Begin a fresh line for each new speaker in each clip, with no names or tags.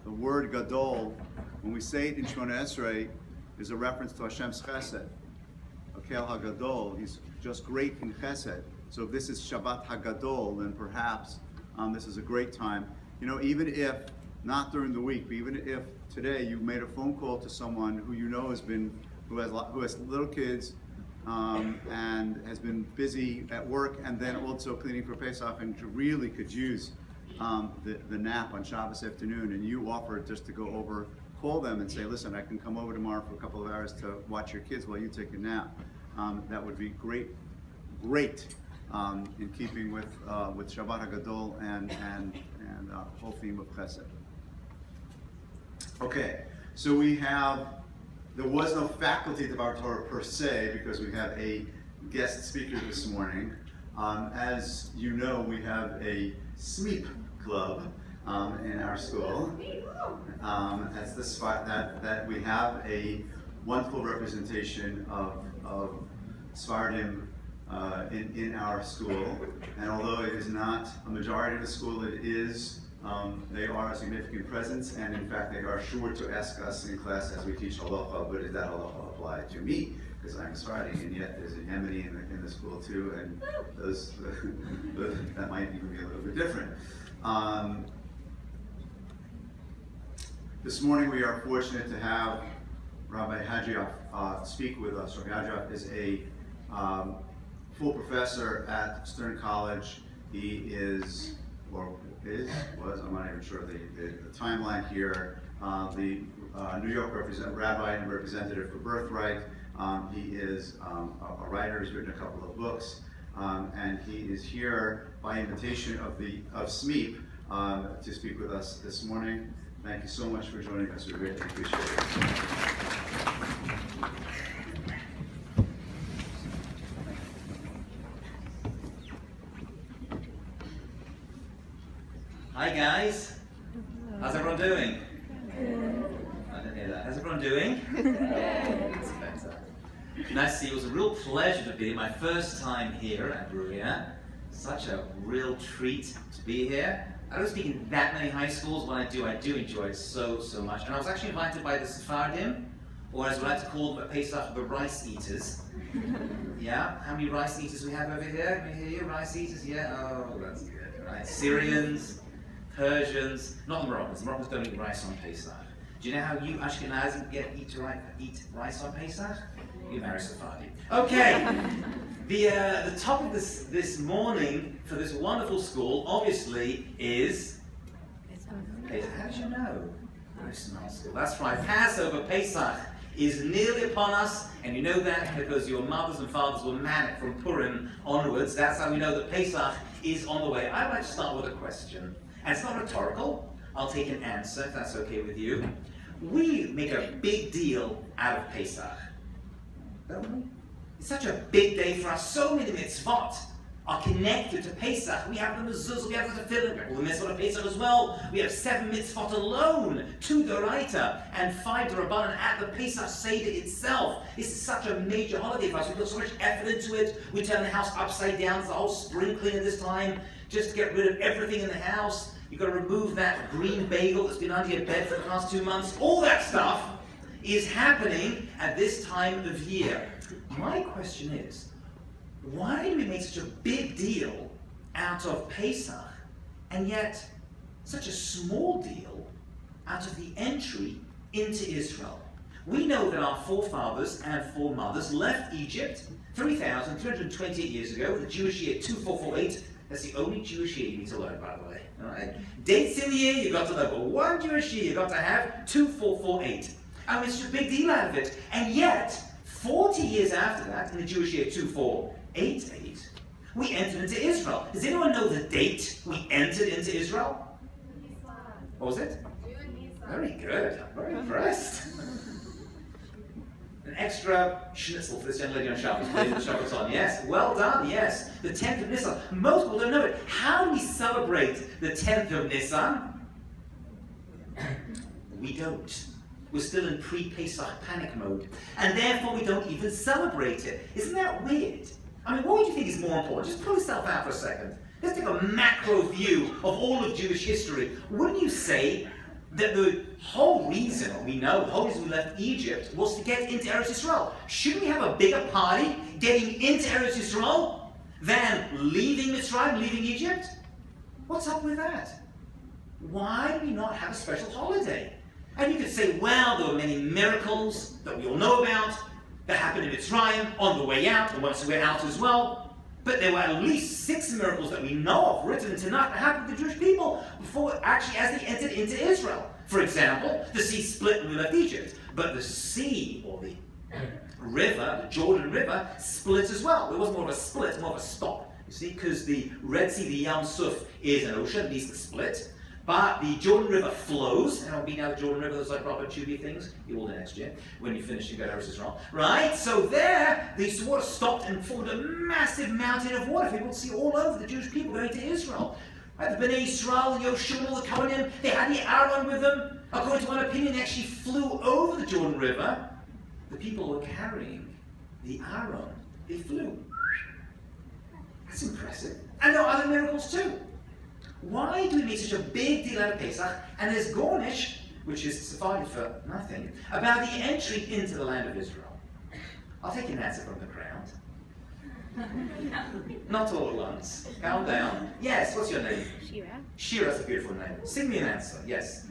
the word Gadol, when we say it in Shemona Esrei, is a reference to Hashem's Chesed. Akel HaGadol, he's just great in Chesed. So if this is Shabbat HaGadol, then perhaps this is a great time. You know, even if, not during the week, but even if today you made a phone call to someone who you know who has little kids, and has been busy at work and then also cleaning for Pesach and really could use the nap on Shabbos afternoon, and you offered just to go over, call them and say, listen, I can come over tomorrow for a couple of hours to watch your kids while you take a nap. That would be great in keeping with Shabbat HaGadol and the whole theme of Chesed. Okay, so there was no faculty of our Torah per se because we have a guest speaker this morning. As you know, we have a SMEEP club in our school. That's the spot that we have a wonderful representation of Sephardim in our school. And although it is not a majority of the school, they are a significant presence, and in fact they are sure to ask us in class as we teach halacha, but does that halacha apply to me? Because I'm Sephardi, and yet there's a Yemeni in the school too, and that might even be a little bit different. This morning we are fortunate to have Rabbi Hadjiaf speak with us. Rabbi Hadjiaf is a full professor at Stern College. He I'm not even sure the timeline here, the New York rabbi and representative for Birthright. He is a writer. He's written a couple of books, and he is here by invitation of SMEEP to speak with us this morning. Thank you so much for joining us. We greatly appreciate it.
Hi guys, how's everyone doing? I didn't hear that. How's everyone doing? It's better. Nice to see you. It was a real pleasure to be my first time here at Bruriah. Such a real treat to be here. I don't speak in that many high schools. When I do enjoy it so much. And I was actually invited by the Sephardim, or as we like to call them at Pesach, the rice eaters. Yeah? How many rice eaters we have over here? Can we hear you? Rice eaters? Yeah? Oh, that's good. Right. Syrians, Persians, not the Moroccans. The Moroccans don't eat rice on Pesach. Do you know how you Ashkenazim eat rice on Pesach? You marry Sephardi. Okay, the topic this morning for this wonderful school, obviously, is Pesach. How did you know? Very smart school. That's right. Passover, Pesach, is nearly upon us, and you know that because your mothers and fathers were manic from Purim onwards. That's how we know that Pesach is on the way. I'd like to start with a question. And it's not rhetorical. I'll take an answer, if that's okay with you. We make a big deal out of Pesach, don't we? It's such a big day for us. So many mitzvot are connected to Pesach. We have the mezuzah, we have the tefillin, the mitzvot of Pesach as well. We have 7 mitzvot alone, 2 d'oraita, and 5 d'rabbanan at the Pesach Seder itself. This is such a major holiday for us. We put so much effort into it. We turn the house upside down. It's the whole spring cleaning this time, just to get rid of everything in the house. You've got to remove that green bagel that's been under your bed for the past 2 months. All that stuff is happening at this time of year. My question is, why do we make such a big deal out of Pesach, and yet such a small deal out of the entry into Israel? We know that our forefathers and foremothers left Egypt 3,328 years ago, the Jewish year 2448. That's the only Jewish year you need to learn, by the way. All right? Dates in the year you got to know, but one Jewish year you got to have 2448. And it's a big deal out of it. And yet, 40 years after that, in the Jewish year 2488, we entered into Israel. Does anyone know the date we entered into Israel? What was it? Very good. I'm very impressed. An extra schnitzel for this young lady on Shabbos, please, the Shabbos on. Yes, well done, yes. The 10th of Nisan. Most people don't know it. How do we celebrate the 10th of Nisan? We don't. We're still in pre-Pesach panic mode. And therefore we don't even celebrate it. Isn't that weird? I mean, what would you think is more important? Just pull yourself out for a second. Let's take a macro view of all of Jewish history. Wouldn't you say that the whole reason, or we know, the whole reason we left Egypt was to get into Eretz Yisrael. Shouldn't we have a bigger party getting into Eretz Yisrael than leaving Mitzrayim, leaving Egypt? What's up with that? Why do we not have a special holiday? And you could say, well, there were many miracles that we all know about that happened in Mitzrayim on the way out, and once we're out as well. But there were at least 6 miracles that we know of written in Tanakh that happened to the Jewish people before, actually, as they entered into Israel. For example, the sea split when we left Egypt, but the sea, or the river, the Jordan River, split as well. It wasn't more of a split, more of a stop. You see, because the Red Sea, the Yam Suf, is an ocean, it needs to split. But the Jordan River flows, and it'll be now the Jordan River, those like rubber tubey things, you will do next year, when you finish you go to Eretz Yisrael. Right? So there, the water stopped and formed a massive mountain of water. People would see all over the Jewish people going to Israel. Right? The Bnei Yisrael, Yoshua, the Kohanim, they had the Aaron with them. According to one opinion, they actually flew over the Jordan River. The people were carrying the Aaron. They flew. That's impressive. And there are other miracles too. Why do we make such a big deal out of Pesach? And there's Gornish, which is Sephardi for nothing, about the entry into the land of Israel. I'll take an answer from the crowd. Not all at once. Calm down. Yes, what's your name?
Shira.
Shira's a beautiful name. Sing me an answer. Yes.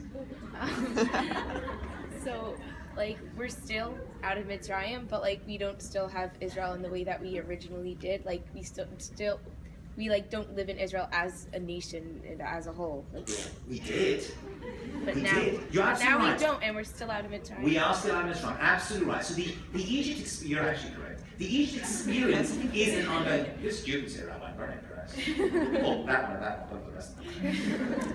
So, like, we're still out of Mitzrayim, but like we don't still have Israel in the way that we originally did. Like we like don't live in Israel as a nation and as a whole. Like,
We did.
but
We
now,
did. You're absolutely
now
right.
we don't, and we're still out of Mitzrayim.
We are still out of Mitzrayim. Absolutely right. So the Egypt, you're actually correct. The Egypt experience is an ongoing. You're stupid here, Rabbi. I'm very impressed. Oh, that one, not the rest.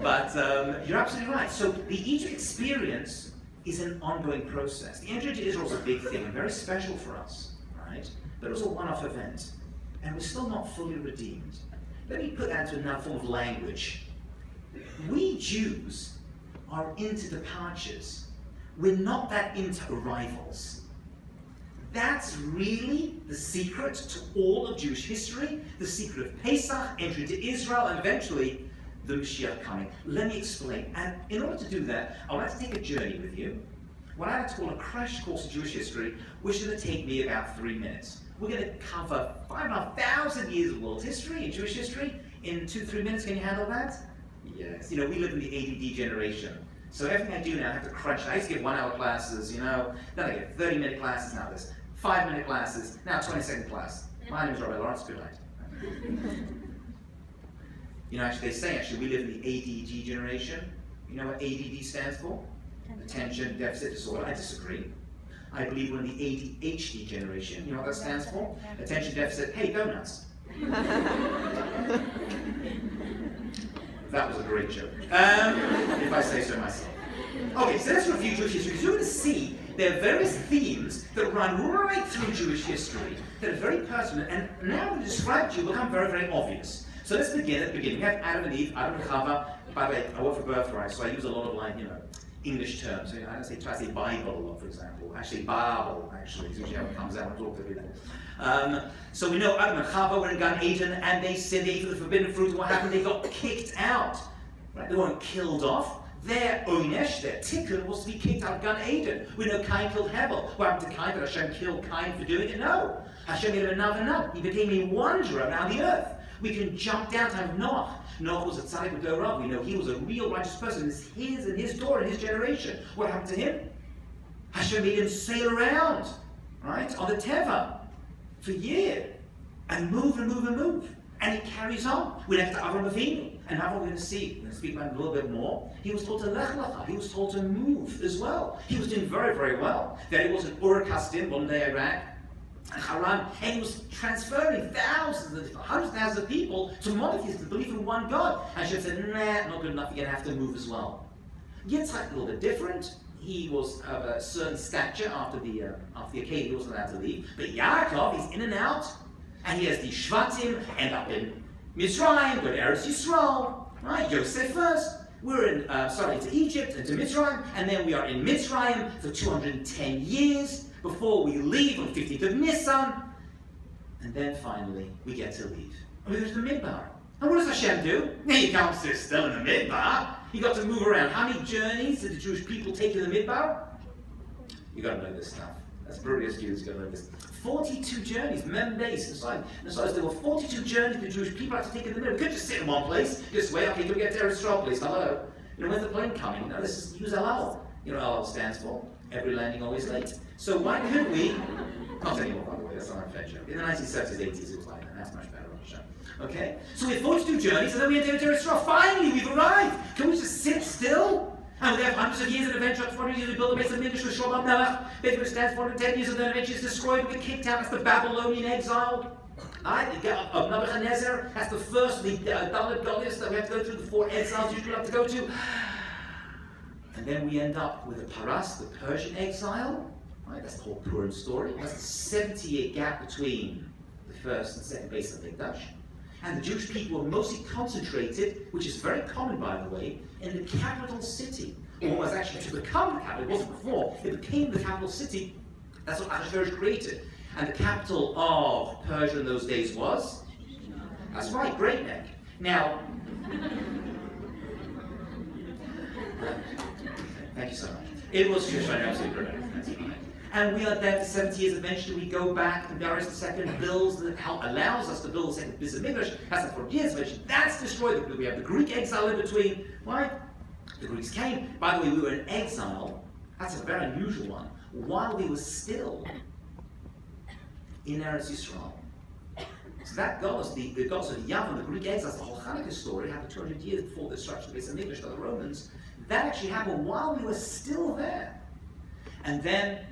But you're absolutely right. So the Egypt experience is an ongoing process. The entry into Israel is a big thing and very special for us, right? But it was a one-off event, and we're still not fully redeemed. Let me put that into another form of language. We Jews are into departures. We're not that into arrivals. That's really the secret to all of Jewish history, the secret of Pesach, entry into Israel, and eventually the Mashiach coming. Let me explain. And in order to do that, I would like to take a journey with you. What I like to call a crash course in Jewish history, which is going to take me about 3 minutes. We're going to cover 5,500 years of world history and Jewish history in 2-3 minutes. Can you handle that? Yes. You know, we live in the ADD generation. So everything I do now, I have to crunch. I used to give 1-hour classes, then I get 30-minute classes, now there's 5-minute classes, now 20-second class. My name is Rabbi Lawrence, good night. Actually they say, we live in the ADD generation. You know what ADD stands for? Attention Deficit Disorder. I disagree. I believe we're in the ADHD generation. You know what that stands for? Attention Deficit, hey, donuts. That was a great joke, if I say so myself. Okay, so let's review Jewish history, because you're going to see there are various themes that run right through Jewish history that are very pertinent, and now to describe to you become very, very obvious. So let's begin at the beginning. We have Adam and Eve, Adam and Chava. By the way, I work for Birthright, so I use a lot of English terms. I don't try to say Bible a lot, for example. Actually, Bible, is usually how it comes out when I talk to people. So we know Adam and Chava were in Gan Eden, and they sinned, they ate the forbidden fruit, and what happened? They got kicked out. Right? They weren't killed off. Their oinesh, their tikkun, was to be kicked out of Gan Eden. We know Cain killed Hevel. What happened to Cain? Did Hashem kill Cain for doing it? No. Hashem made him another nub. He became a wanderer around the earth. We can jump down to have Noah. Noah was a tzaddik with Dorav. We know he was a real righteous person. It's his and his daughter and his generation. What happened to him? Hashem made him sail around, right, on the Teva for a year and move and move and move. And he carries on. We have to Avram Avinu. And now we're going to see, we're going to speak about it a little bit more. He was told to lech lecha. He was told to move as well. He was doing very, very well. There he was in Ur Kasdim, modern day Iraq, Haran, and he was transferring hundreds of thousands of people to monotheists to believe in one God. And she said, nah, not good enough, you're going to have to move as well. Yitzhak, a little bit different. He was of a certain stature after the Akedah, he wasn't allowed to leave. But Yaakov, he's in and out, and he has the Shvatim, end up in Mitzrayim, go to Eretz Yisrael, right? Yosef first. We're into Egypt, into Mitzrayim, and then we are in Mitzrayim for 210 years before we leave on the 15th of Nisan, and then finally we get to leave. And we go to the Midbar. And what does Hashem do? He can't sit still in the Midbar. You got to move around. How many journeys did the Jewish people take in the Midbar? You got to know this stuff. As Bruriah students, you got to know this. 42 journeys, Membeis, inside. There were 42 journeys the Jewish people had to take in the Midbar. We couldn't just sit in one place, just wait, okay, can we get to Eretz please? Hello. When's the plane coming? No, this is use LL. LL stands for every landing always late. So why couldn't we? Not anymore, by the way, that's not a fair joke. In the 1970s, 80s, it was like that. That's much better on the show. Okay? So we had 42 journeys, and then we had to Eretz. Finally, we've arrived. Can we just sit still? And we have hundreds of years of adventure, 400 years to build a base of Midrash with Shlomo Melech. Midrash stands 410 years, and then eventually it's destroyed. We get kicked out. That's the Babylonian exile. Of Nebuchadnezzar. That's the first, the Dalit Goliath that we have to go through, the 4 exiles you have to go to. And then we end up with the Paras, the Persian exile. Right? That's the whole Purim story. That's the 70-year gap between the first and second base of Mikdash. And the Jewish people were mostly concentrated, which is very common, by the way, in the capital city. Or was actually to become the capital. It wasn't before. It became the capital city. That's what Ahasuerus created. And the capital of Persia in those days was? That's right, Great Neck. Now, thank you so much. It was just absolutely correct. That's fine. And we are there for 70 years. Eventually, we go back, and Darius II builds, allows us to build the second Beis Hamikdash. That's not for years. Eventually, that's destroyed. We have the Greek exile in between. Why? The Greeks came. By the way, we were in exile. That's a very unusual one. While we were still in Eretz Yisrael. So that goes, the gods of the Yavin, the Greek exiles, the whole Hanukkah story happened 200 years before the destruction of Beis Hamikdash by the Romans. That actually happened while we were still there. And then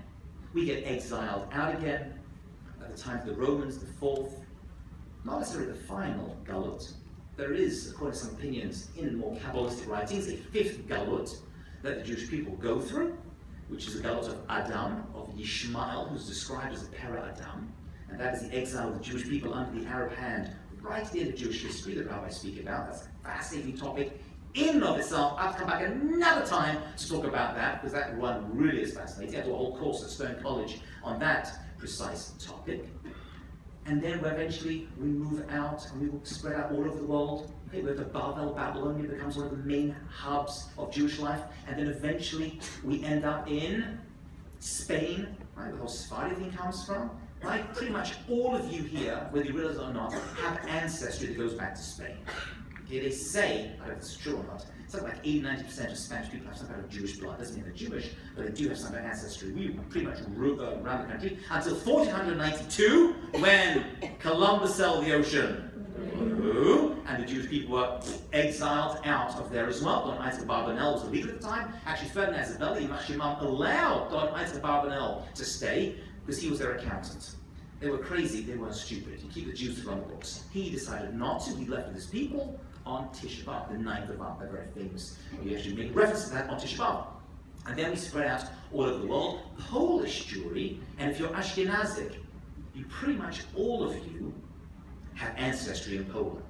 we get exiled out again at the time of the Romans, the 4th, not necessarily the final Galut. There is, according to some opinions, in more Kabbalistic writings, a 5th Galut that the Jewish people go through, which is the Galut of Adam, of Yishmael, who's described as a Para Adam, and that is the exile of the Jewish people under the Arab hand, right in the Jewish history that rabbis speak about. That's a fascinating topic in and of itself. I'll come back another time to talk about that, because that one really is fascinating. I do a whole course at Stone College on that precise topic. And then eventually we move out and we will spread out all over the world. Okay, where the Babylonia becomes one of the main hubs of Jewish life. And then eventually we end up in Spain, right, where the whole Sephardi thing comes from. Right? Pretty much all of you here, whether you realize it or not, have ancestry that goes back to Spain. Okay, they say, I don't know if it's true or not, something like 80-90% of Spanish people have some kind of Jewish blood. Doesn't mean they're Jewish, but they do have some kind of ancestry. We pretty much around the country until 1492, when Columbus sailed the ocean. And the Jewish people were exiled out of there as well. Don Isaac Barbanel was the leader at the time. Actually, Ferdinand Isabella, Yimach Shemam, allowed Don Isaac Barbanel to stay because he was their accountant. They were crazy, they weren't stupid. You keep the Jews to run the books. He decided not to. He left with his people on Tisha B'Av, the 9th of Av. They're very famous. We actually make reference to that on Tisha B'Av. And then we spread out all over the world. Polish Jewry, and if you're Ashkenazic, you pretty much all of you have ancestry in Poland.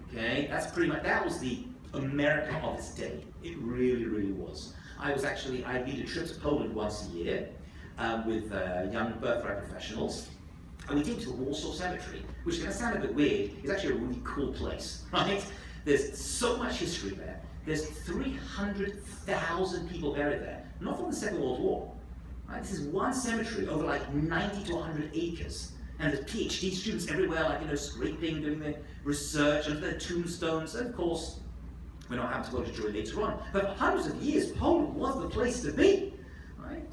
Okay? That's pretty much, that was the America of its day. It really, really was. I lead a trip to Poland once a year with young birthright professionals. And we came to the Warsaw Cemetery, which is going to sound a bit weird. It's actually a really cool place, right? There's so much history there. There's 300,000 people buried there, not from the Second World War. Right? This is one cemetery over like 90 to 100 acres. And there's PhD students everywhere, like, scraping, doing their research, and their tombstones. And of course, we don't have to go to Jewry later on. But for hundreds of years, Poland was the place to be, right?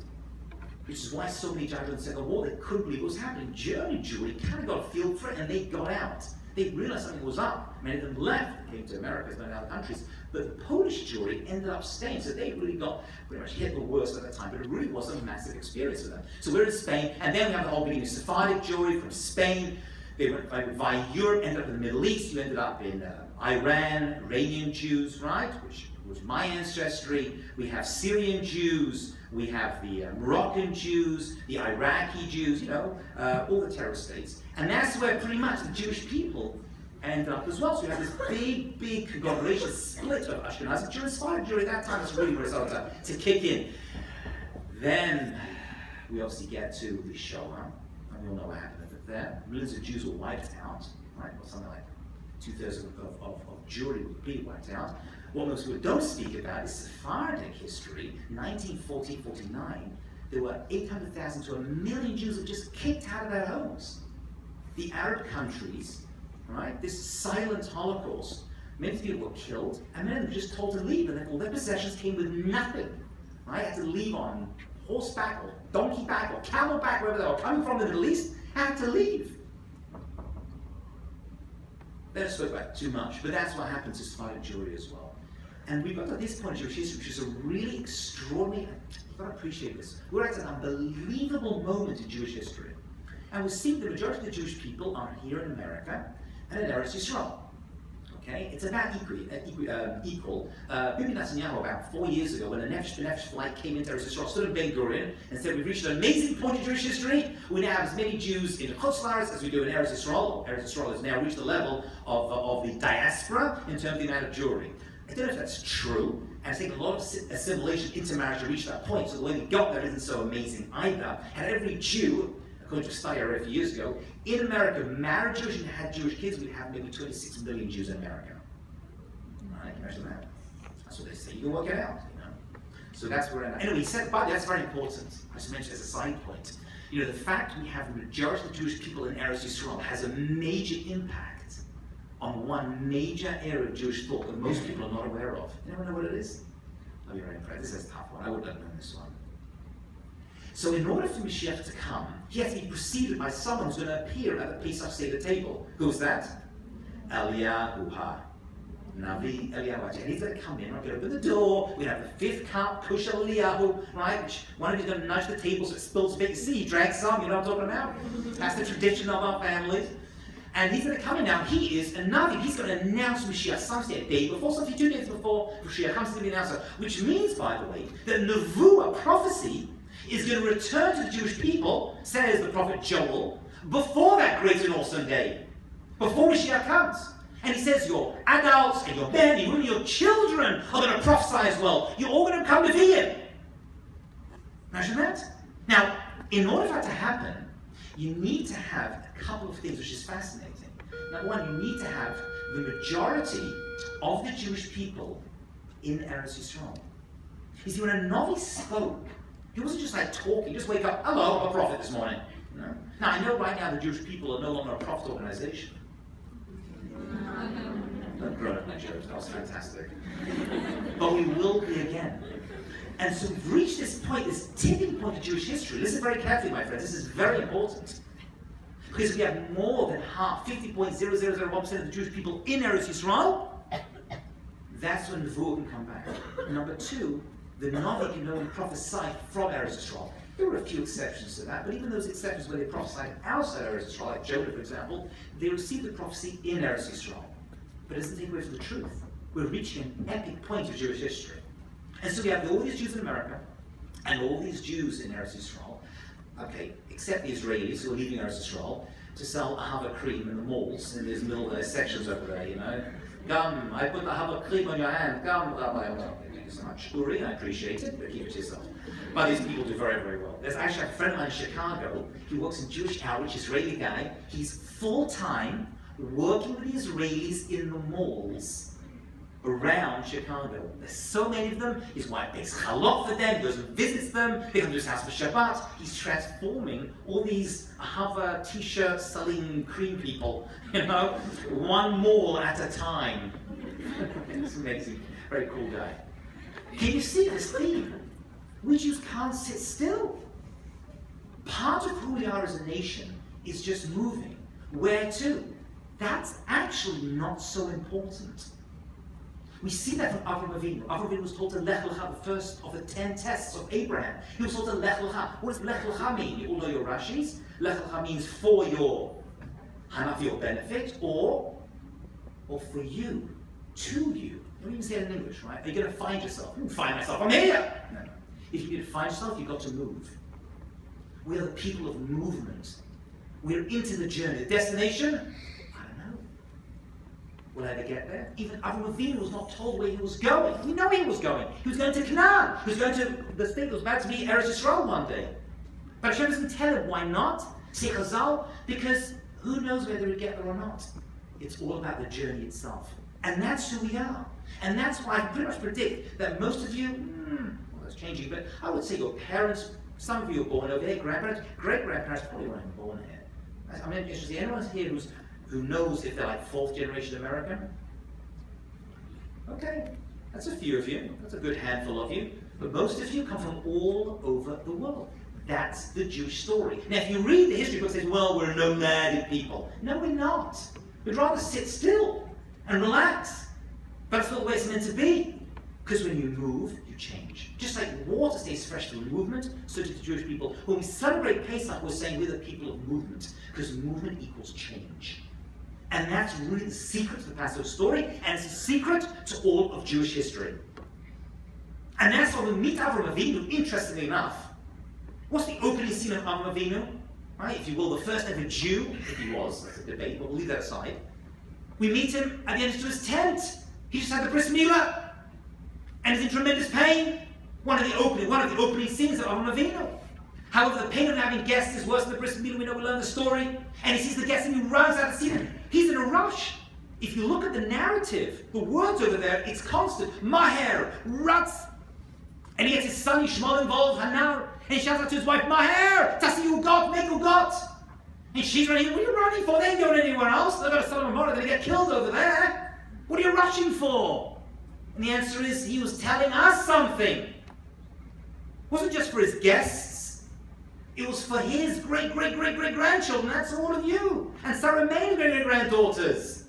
Which is why so many died in the Second War. They couldn't believe what was happening. German Jewry kind of got a feel for it, and they got out. They realized something was up. Many of them left, came to America, and other countries. But the Polish Jewry ended up staying, so they really got pretty much hit the worst at that time. But it really was a massive experience for them. So we're in Spain, and then we have the whole beginning of Sephardic Jewry from Spain. They went via Europe, ended up in the Middle East. You ended up in Iran, Iranian Jews, right? Which was my ancestry. We have Syrian Jews. We have the Moroccan Jews, the Iraqi Jews, all the terrorist states. And that's where pretty much the Jewish people end up as well. So we have this big conglomeration split of Ashkenazi Jews. During that time, it's really where it started to kick in. Then we obviously get to the Shoah, and we all know what happened there. Millions of Jews were wiped out, right? Or something like 2/3 of Jewry would be wiped out. What most people don't speak about is Sephardic history. 1940-49, there were 800,000 to 1 million Jews who were just kicked out of their homes. The Arab countries, right, this silent Holocaust, many people were killed, and many of them were just told to leave, and then all their possessions came with nothing. Right? Had to leave on horseback, or donkey back, or camel back, wherever they were coming from in the Middle East, had to leave. They don't spoke about it too much, but that's what happened to Sephardic Jewry as well. And we've got to this point in Jewish history, which is a really extraordinary, you've got to appreciate this. We're at an unbelievable moment in Jewish history. And we see the majority of the Jewish people are here in America and in Eretz Yisrael. Okay? It's about equal. Bibi Netanyahu, about 4 years ago, when the Nefesh flight came into Eretz Yisrael, stood in Ben Gurion and said, we've reached an amazing point in Jewish history. We now have as many Jews in Chutz La'aretz as we do in Eretz Yisrael. Eretz Yisrael has now reached the level of the diaspora in terms of the amount of Jewry. I don't know if that's true, and I think a lot of assimilation into marriage to reach that point, so the way we got there isn't so amazing either. And every Jew, according to a study I read a few years ago, in America, married Jewish and had Jewish kids, we'd have maybe 26 million Jews in America. Right? Imagine that. That's what they say. You can work it out. You know? So that's where. Anyway, he said, but that's very important. I just mentioned as a side point. You know, the fact we have the majority of the Jewish people in Eretz Yisrael has a major impact on one major area of Jewish thought that most people are not aware of. You never know what it is? I'll be very impressed. This is a tough one. I wouldn't have known this one. So in order for Mashiach to come, he has to be preceded by someone who's going to appear at the Pesach Seder table. Who's that? Eliyahu Navi Eliyahu. And he's going to come in, right? Open the door. We have the fifth cup, Kushal Eliyahu, right? Which one of you is going to nudge the table so it spills a bit. You see, he drank some, you know what I'm talking about? That's the tradition of our families. And he's going to come in now. He is a Navi. He's going to announce Mashiach someday, a day before, something 2 days before Mashiach comes to be announced. Which means, by the way, that Nevuah, prophecy, is going to return to the Jewish people, says the prophet Joel, before that great and awesome day. Before Mashiach comes. And he says your adults and your men, even your children are going to prophesy as well. You're all going to come to be him. Imagine that. Now, in order for that to happen, you need to have a couple of things which is fascinating. Number one, you need to have the majority of the Jewish people in Eretz Yisrael. You see, when a Navi spoke, he wasn't just like talking, just wake up, hello, I'm a prophet this morning. No. Now, I know right now the Jewish people are no longer a prophet organization. Don't grow up my jokes, that was fantastic. But we will be again. And so we've reached this point, this tipping point of Jewish history. Listen very carefully, my friends. This is very important. Because we have more than half, 50.0001% of the Jewish people in Eretz Yisrael. That's when Nevuah can come back. Number two, the Navi can only prophesy from Eretz Yisrael. There were a few exceptions to that, but even those exceptions where they prophesied outside Eretz Yisrael, like Jonah, for example, they received the prophecy in Eretz Yisrael. But it doesn't take away from the truth. We're reaching an epic point of Jewish history. And so we have all these Jews in America, and all these Jews in Eretz Yisrael, okay, except the Israelis who are leaving Eretz Yisrael to sell ahava cream in the malls, in these middle sections over there, you know. Gum, I put ahava cream on your hand, gum, Rabbi. Well, thank you so much. Uri, I appreciate it, but keep it to yourself. But these people do very, very well. There's actually a friend of mine in Chicago, he works in Jewish outreach, Israeli guy. He's full-time working with the Israelis in the malls around Chicago. There's so many of them. His wife bakes chalot for them, he goes and visits them, they come to his house for Shabbat. He's transforming all these ahava t-shirt selling cream people, you know, one mall at a time. It's amazing. Very cool guy. Can you see this theme? We Jews can't sit still. Part of who we are as a nation is just moving. Where to? That's actually not so important. We see that from Avraham Avinu. Avraham Avinu was told to Lech Lecha, the first of the 10 tests of Abraham. He was told to Lech Lecha. What does Lech Lecha mean? You all know your Rashis. Lech Lecha means for your benefit, or for you, to you. Don't even say it in English, right? Are you going to find yourself? I didn't find myself. I'm here. No. If you're going to find yourself, you've got to move. We are the people of movement. We're into the journey. The destination? Will I ever get there? Even Avraham Avinu was not told where he was going. We know he was going. He was going to Canaan. He was going to the state that was about to be Eretz Yisrael one day. But Hashem doesn't tell him. Why not? Say Chazal, because who knows whether he'll get there or not. It's all about the journey itself. And that's who we are. And that's why I pretty much predict that most of you, well, that's changing, but I would say your parents, some of you were born over here, grandparents, great-grandparents probably weren't even born here. I mean, is there anyone here who knows if they're like fourth generation American? Okay, that's a few of you. That's a good handful of you. But most of you come from all over the world. That's the Jewish story. Now, if you read the history books, it says, well, we're nomadic people. No, we're not. We'd rather sit still and relax. But that's not the way it's meant to be. Because when you move, you change. Just like water stays fresh through movement, so do the Jewish people. When we celebrate Pesach, we're saying we're the people of movement. Because movement equals change. And that's really the secret to the Passover story, and it's a secret to all of Jewish history. And that's why we meet Avraham Avinu, interestingly enough. What's the opening scene of Avraham Avinu? Right, if you will, the first ever Jew, if he was, that's a debate, but we'll leave that aside. We meet him at the entrance to his tent. He just had the bris milah, and he's in tremendous pain. One of the opening scenes of Avraham Avinu. However, the pain of having guests is worse than the bris milah. We know, we learn the story. And he sees the guests and he runs out to see them. He's in a rush. If you look at the narrative, the words over there, it's constant. Maher, Ratz. And he gets his son Yishmael involved, Hanar. And he shouts out to his wife, Maher, Tasi Ugot, make Ugot. And she's running, what are you running for? They ain't going anywhere else. They've got a son of Amorah, they're going to get killed over there. What are you rushing for? And the answer is, he was telling us something. It wasn't just for his guests. It was for his great-great-great-great-grandchildren. That's all of you. And Sarah May's great-granddaughters.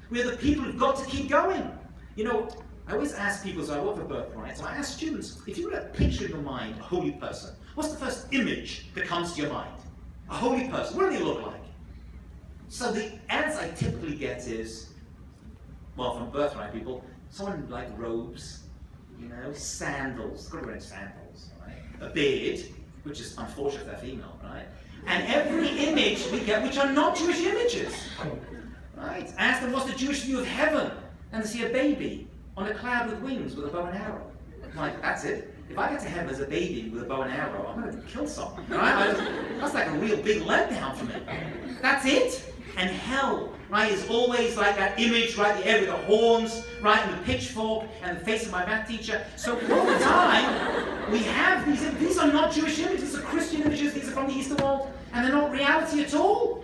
We're the people who've got to keep going. You know, I always ask people, so I work for Birthright, so I ask students, if you were to picture in your mind a holy person, what's the first image that comes to your mind? A holy person, what do they look like? So the answer I typically get is, well, from Birthright people, someone like robes, you know, sandals, got to wear sandals, right? A beard, which is unfortunate for female, right? And every image we get, which are not Jewish images, right? Ask them, what's the Jewish view of heaven? And they see a baby on a cloud with wings with a bow and arrow. I'm like, that's it. If I get to heaven as a baby with a bow and arrow, I'm going to kill someone, right? That's like a real big letdown for me. That's it. And hell, right, is always like that image, right, the air with the horns, right, and the pitchfork, and the face of my math teacher. So all the time, we have these are not Jewish images, these are Christian images, these are from the Eastern world, and they're not reality at all.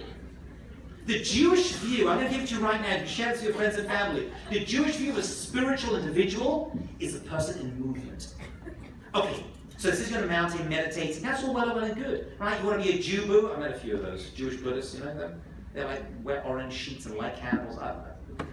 The Jewish view, I'm going to give it to you right now, you share it with your friends and family. The Jewish view of a spiritual individual is a person in movement. Okay, so this is going to mountain, meditating, that's all well and good, right? You want to be a Jew-boo? I met a few of those Jewish Buddhists, you know them? They like wear orange sheets and light candles. I don't know.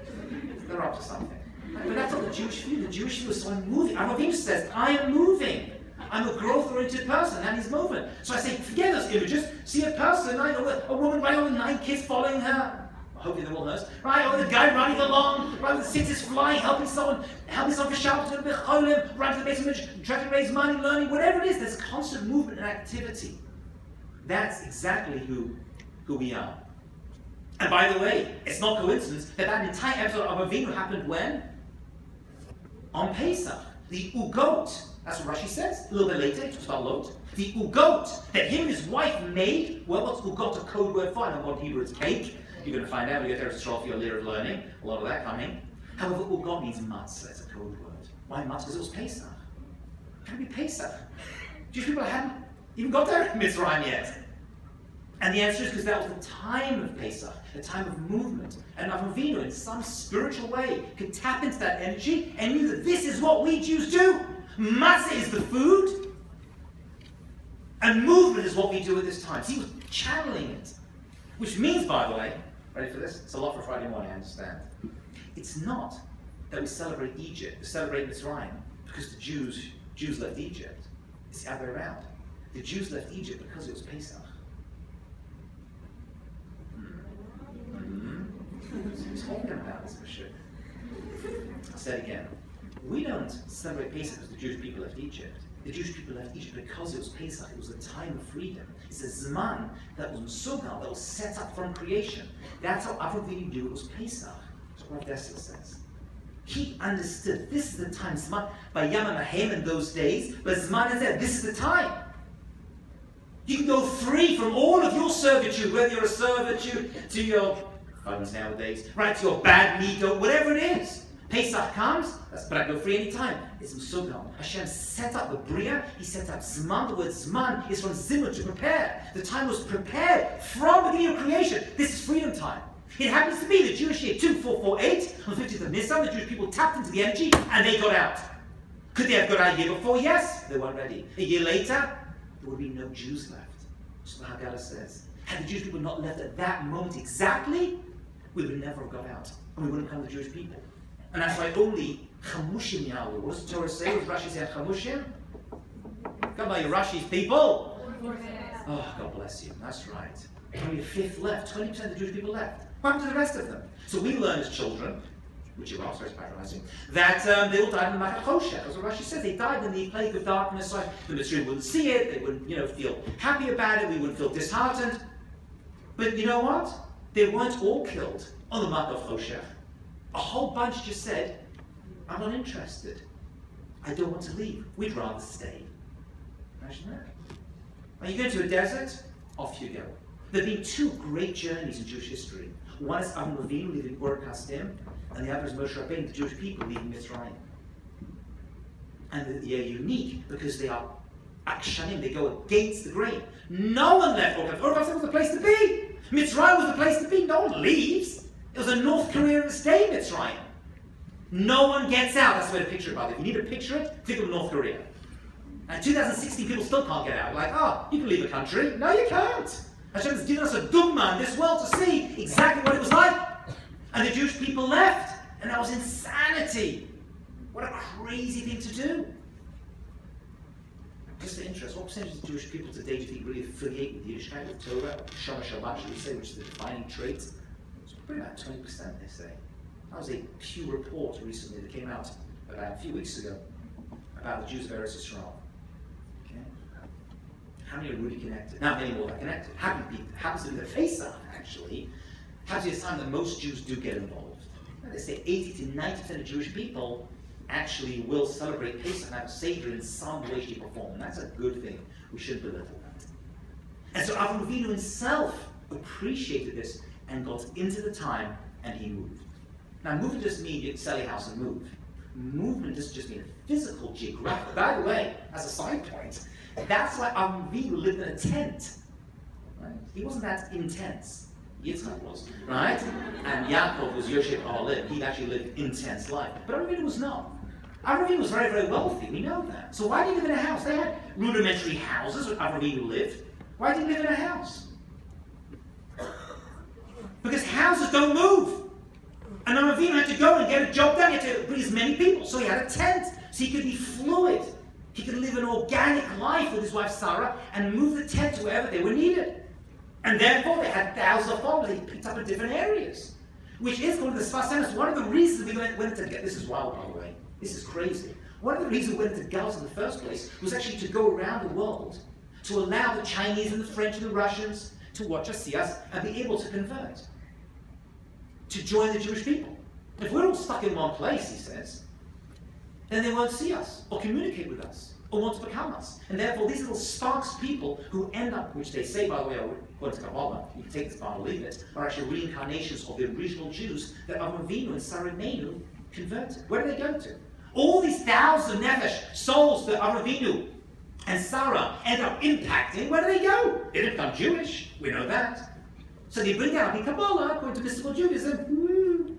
They're up to something. Right? But that's not the Jewish view. The Jewish view is so I'm moving. Avinu says, I am moving. I'm a growth-oriented person, and he's moving. So I say, forget those images. See a person, right? A woman running with 9 kids following her. Hopefully they're all hers. Right? Or the guy running along, right? The six is flying, helping someone for Shabbat, to be cholim, running to the basement, trying to raise money, learning, whatever it is. There's constant movement and activity. That's exactly who we are. And by the way, it's not coincidence that entire episode of Avinu happened when? On Pesach. The ugot, that's what Rashi says, a little bit later, just about lot. The ugot that him and his wife made, well, what's ugot a code word for? I know what Hebrew is cake. You're going to find out when you get there to Strofi or later of learning. A lot of that coming. However, ugot means matzah, it's a code word. Why matzah? Because it was Pesach. How could it be Pesach? Jewish people hadn't even got there in Mitzrayim yet. And the answer is because that was the time of Pesach, the time of movement. And Avinu, in some spiritual way, could tap into that energy and knew that this is what we Jews do. Matzah is the food, and movement is what we do at this time. So he was channeling it. Which means, by the way, ready for this? It's a lot for Friday morning, I understand. It's not that we celebrate Egypt, we celebrate Mitzrayim, because the Jews left Egypt. It's the other way around. The Jews left Egypt because it was Pesach. Who's talking about this for sure? I'll say it again. We don't celebrate Pesach because the Jewish people left Egypt. The Jewish people left Egypt because it was Pesach. It was a time of freedom. It's a Zman that was Musugal, that was set up from creation. That's how Avinu knew it was Pesach. That's what Dessler says. He understood this is the time. Zman, by Yom HaMahem in those days, but Zman is there. This is the time. You can go free from all of your servitude, whether you're a servitude to your phones nowadays, right, to your bad meat or whatever it is. Pesach comes, but I go free anytime. It's Mesugam. Hashem set up the Bria, he set up Zman. The word Zman is from Zimmer, to prepare. The time was prepared from the beginning of creation. This is freedom time. It happens to be the Jewish year 2448, on the 50th of Nisan, the Jewish people tapped into the energy and they got out. Could they have got out a year before? Yes, they weren't ready. A year later, there would be no Jews left. That's what the Haggadah says. Had the Jewish people not left at that moment exactly, we would never have got out. And we wouldn't become the Jewish people. And that's why only Chamushim Yahweh. What does the Torah say? What does Rashi say Chamushim? Come on, you Rashi's people. Oh, God bless you. That's right. Only a fifth left. 20% of the Jewish people left. What happened to the rest of them? So we learn as children, which you are, sorry, patronizing, that they all died in the Makat Choshech. That's what Rashi says. They died in the plague of darkness. So the Mitzrayim wouldn't see it. They wouldn't, feel happy about it. We wouldn't feel disheartened. But you know what? They weren't all killed on the Makat Choshech. A whole bunch just said, I'm not interested. I don't want to leave. We'd rather stay. Imagine that. Are you going to a desert? Off you go. There have been two great journeys in Jewish history. One is Avram Avinu leaving Ur Kasdim, and the other is Moshe Rabbeinu, the Jewish people leaving Mitzrayim. And they're unique because they are akshanim, they go against the grain. No one left Ur Kasdim. Ur Kasdim was the place to be. Mitzrayim was the place to be. No one leaves. It was a North Korea in the state, Mitzrayim. No one gets out. That's the way to picture it, by the way. If you need to picture it, think of North Korea. And 2016 people still can't get out. Like, you can leave a country. No, you can't. Hashem has given us a dogma in this world to see exactly what it was like. And the Jewish people left. And that was insanity. What a crazy thing to do. Just for interest, what percentage of the Jewish people today do you think really affiliate with Yiddishkeit, with Torah, Shema Shabbat, should we say, which is the defining trait? It's probably about 20%, they say. That was a Pew report recently that came out about a few weeks ago about the Jews of Eretz Yisrael. Okay? How many are really connected? Now, many more are connected. Happens to be the Pesach, actually. Happens to be the time that most Jews do get involved. They say 80 to 90% of Jewish people actually will celebrate Pesach and have a Seder in some way, shape, or form. And that's a good thing. We shouldn't belittle that. And so Avram Avinu himself appreciated this and got into the time and he moved. Now, moving doesn't mean you sell your house and move. Movement doesn't just mean a physical, geographic. By the way, as a side point, that's why Avram Avinu lived in a tent. Right? He wasn't that intense. Yitzchak was, right? And Yaakov was Yosef Ahalim. He actually lived intense life. But Avram Avinu was not. Avram Avinu was very, very wealthy. We know that. So why did he live in a house? They had rudimentary houses where Avram Avinu lived. Why did he live in a house? Because houses don't move. And Avram Avinu had to go and get a job done. He had to bring as many people. So he had a tent. So he could be fluid. He could live an organic life with his wife Sarah and move the tent to wherever they were needed. And therefore they had thousands of farms they picked up in different areas. Which is, according to the Sfas Emes, one of the reasons we went into this is wild, by the way. This is crazy. One of the reasons we went into Gaza in the first place was actually to go around the world to allow the Chinese and the French and the Russians to watch us, see us, and be able to convert. To join the Jewish people. If we're all stuck in one place, he says, then they won't see us, or communicate with us, or want to become us. And therefore, these little sparks of people who end up, which they say, by the way, according to Kabbalah, you can take this part or leave it, are actually reincarnations of the original Jews that Avram Avinu and Sarah Meinu converted. Where do they go to? All these thousand nefesh souls that Avram Avinu and Sarah end up impacting, where do they go? They didn't become Jewish, we know that. So they bring out in Kabbalah, according to mystical Judaism,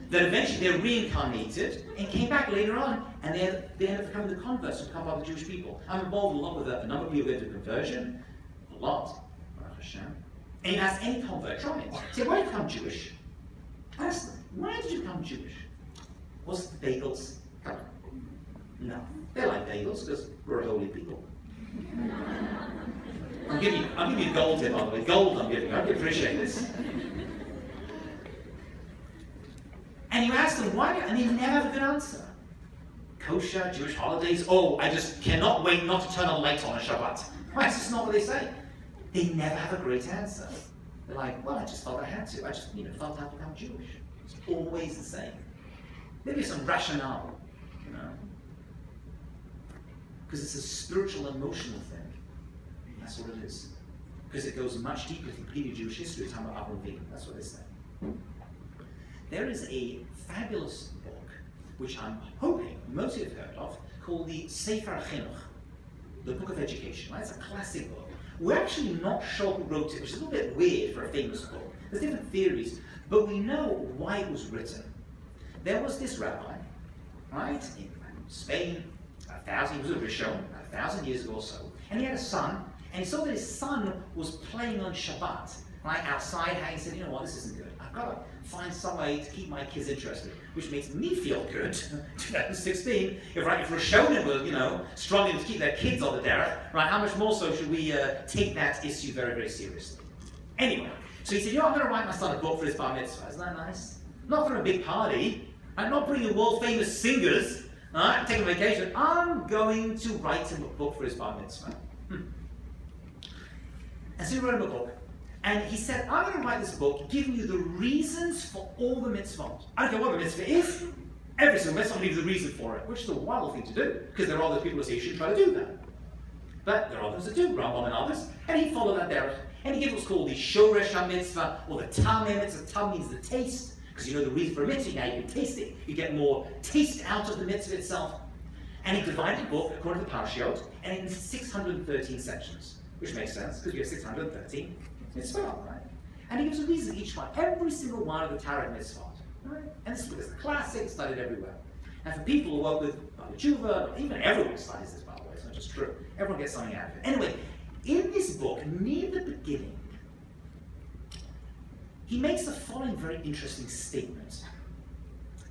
that eventually they're reincarnated and came back later on, and they end up becoming the converts who become by the Jewish people. I'm involved a lot with a number of people that do conversion, a lot. And you ask any convert, try it. Say, why did you become Jewish? Ask them, why did you become Jewish? Was it the bagels? Come on. No. They like bagels because we're holy people. I'll give you gold here, by the way. Gold I'm giving you. I appreciate this. And you ask them why, and they never have a good answer. Kosher, Jewish holidays, I just cannot wait not to turn a light on Shabbat. Right, that's just not what they say. They never have a great answer. They're like, well, I just felt I had to. I just, felt I had to become Jewish. It's always the same. Maybe some rationale, Because it's a spiritual, emotional thing. That's what it is. Because it goes much deeper than completed Jewish history, talking about Avram Avinu. That's what they say. There is a fabulous book which I'm hoping most of you have heard of, called the Sefer Chinuch, the Book of Education. Right? It's a classic book. We're actually not sure who wrote it, which is a little bit weird for a famous book. There's different theories, but we know why it was written. There was this rabbi, right, in Spain, 1,000, he was a Rishon, 1,000 years ago or so, and he had a son, and he saw that his son was playing on Shabbat, right, outside, and he said, you know what, this isn't good. I've got to find some way to keep my kids interested, which makes me feel good, 2016, if Rishonim were, you know, struggling to keep their kids on the derech, right, how much more so should we take that issue very, very seriously? Anyway, so he said, you know, I'm going to write my son a book for his bar mitzvah. Isn't that nice? Not for a big party. I'm not bringing world-famous singers. I'm taking a vacation. I'm going to write him a book for his bar mitzvah. And so he wrote him a book. And he said, I'm going to write this book giving you the reasons for all the mitzvot. I don't care what the mitzvah is. Every single mitzvah gives the reason for it, which is a wild thing to do, because there are other people who say you shouldn't try to do that. But there are others that do, Rambam and others. And he followed that derech. And he gives what's called the Shoresh HaMitzvah, or the Tam HaMitzvah. Tam means the taste, because you know the reason for a mitzvah, now you can taste it. You get more taste out of the mitzvah itself. And he divided the book according to the parashiot, and in 613 sections, which makes sense, because you have 613 mitzvah, right? And he gives a reason each one, every single one of the Tarot mitzvah, right? And this book is a classic, studied everywhere. And for people who work with Baba Tshuva, even everyone studies this, by the way, it's not just true. Everyone gets something out of it. Anyway, in this book, near the beginning, he makes the following very interesting statement.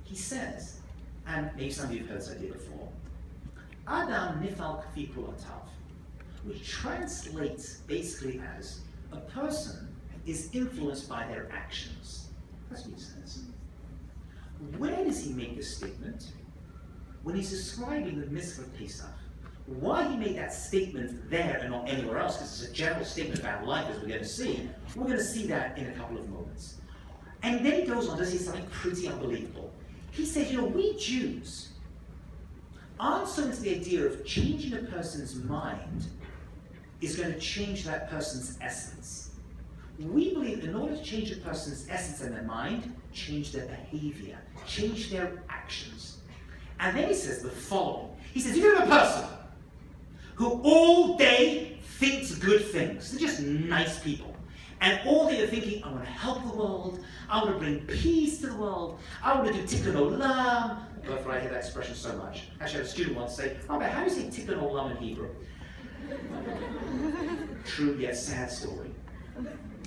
He says, and maybe some of you have heard this idea before, Adam nifal kfi kulatav, which translates basically as a person is influenced by their actions. That's what he says. Where does he make this statement? When he's describing the mitzvah of Pesach. Why he made that statement there and not anywhere else, because it's a general statement about life, as we're going to see that in a couple of moments. And then he goes on to say something pretty unbelievable. He says, you know, we Jews aren't so into the idea of changing a person's mind is going to change that person's essence. We believe in order to change a person's essence and their mind, change their behavior, change their actions. And then he says the following. He says, you have a person who all day thinks good things. They're just nice people. And all day they're thinking, I want to help the world, I want to bring peace to the world, I want to do tikkun olam. I hear that expression so much. Actually, I had a student once say, oh, but how do you say tikkun olam in Hebrew? True yet sad story.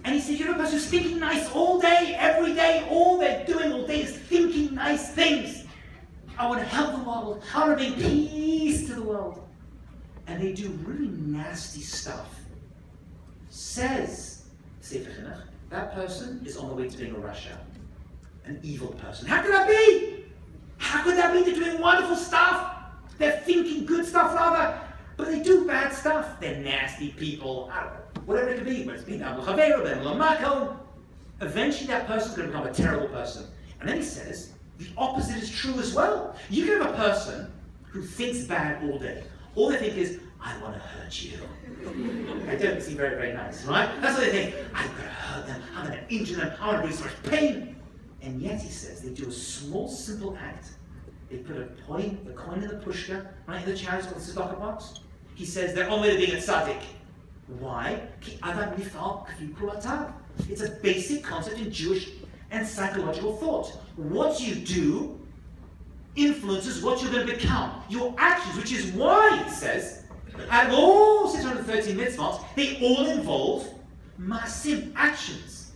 And he said, you're a person who's thinking nice all day, every day, all they're doing all day is thinking nice things. I want to help the world, I want to bring peace to the world. And they do really nasty stuff. Says Sefer Chinuch, that person is on the way to being a rasha, an evil person. How could that be? How could that be? They're doing wonderful stuff. They're thinking good stuff rather, but they do bad stuff. They're nasty people. I don't know, whatever it could be. But it's been Abu Chaveru, Ben Lamako. Eventually that person's going to become a terrible person. And then he says, the opposite is true as well. You can have a person who thinks bad all day. All they think is, I want to hurt you. I don't seem very, very nice, right? That's what they think. I'm going to hurt them. I'm going to injure them. I want to bring so much pain. And yet, he says, they do a small, simple act. They put a coin in the pushka, right in the charity or the tzedakah box. He says they're on the way to being a tzaddik. Why? It's a basic concept in Jewish and psychological thought. What you do influences what you're going to become. Your actions, which is why, he says, out of all 613 mitzvot, they all involve massive actions,